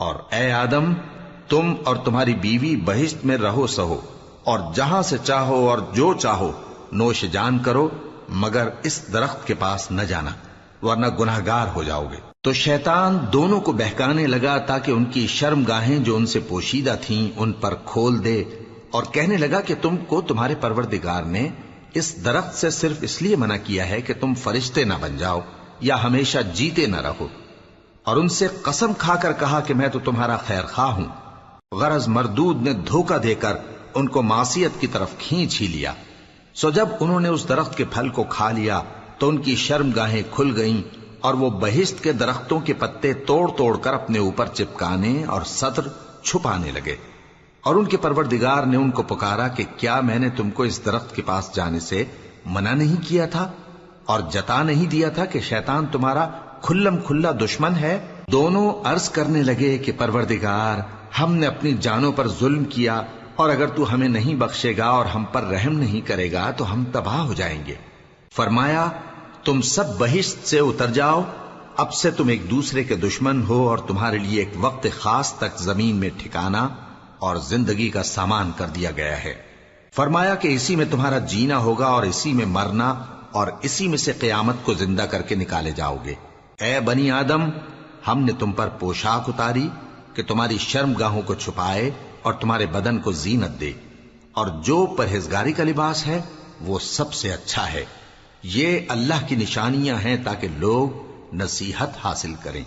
اور اے آدم، تم اور تمہاری بیوی بہشت میں رہو سہو، اور جہاں سے چاہو اور جو چاہو نوش جان کرو، مگر اس درخت کے پاس نہ جانا ورنہ گناہگار ہو جاؤ گے۔ تو شیطان دونوں کو بہکانے لگا تاکہ ان کی شرم گاہیں جو ان سے پوشیدہ تھیں ان پر کھول دے، اور کہنے لگا کہ تم کو تمہارے پروردگار نے اس درخت سے صرف اس لیے منع کیا ہے کہ تم فرشتے نہ بن جاؤ یا ہمیشہ جیتے نہ رہو، اور ان سے قسم کھا کر کہا کہ میں تو تمہارا خیر خواہ ہوں۔ غرض مردود نے دھوکہ دے کر ان کو معصیت کی طرف کھینچ ہی لیا۔ سو جب انہوں نے اس درخت کے پھل کو کھا لیا تو ان کی شرم گاہیں کھل گئیں، اور وہ بہشت کے درختوں کے پتے توڑ توڑ کر اپنے اوپر چپکانے اور سطر چھپانے لگے۔ اور ان کے پروردگار نے ان کو پکارا کہ کیا میں نے تم کو اس درخت کے پاس جانے سے منع نہیں کیا تھا اور جتا نہیں دیا تھا کہ شیطان تمہارا کھلم کھلا دشمن ہے؟ دونوں عرض کرنے لگے کہ پروردگار، ہم نے اپنی جانوں پر ظلم کیا، اور اگر تو ہمیں نہیں بخشے گا اور ہم پر رحم نہیں کرے گا تو ہم تباہ ہو جائیں گے۔ فرمایا تم سب بہشت سے اتر جاؤ، اب سے تم ایک دوسرے کے دشمن ہو، اور تمہارے لیے ایک وقت خاص تک زمین میں ٹھکانا اور زندگی کا سامان کر دیا گیا ہے۔ فرمایا کہ اسی میں تمہارا جینا ہوگا اور اسی میں مرنا، اور اسی میں سے قیامت کو زندہ کر کے نکالے جاؤ گے۔ اے بنی آدم، ہم نے تم پر پوشاک اتاری کہ تمہاری شرم گاہوں کو چھپائے اور تمہارے بدن کو زینت دے، اور جو پرہیزگاری کا لباس ہے وہ سب سے اچھا ہے۔ یہ اللہ کی نشانیاں ہیں تاکہ لوگ نصیحت حاصل کریں۔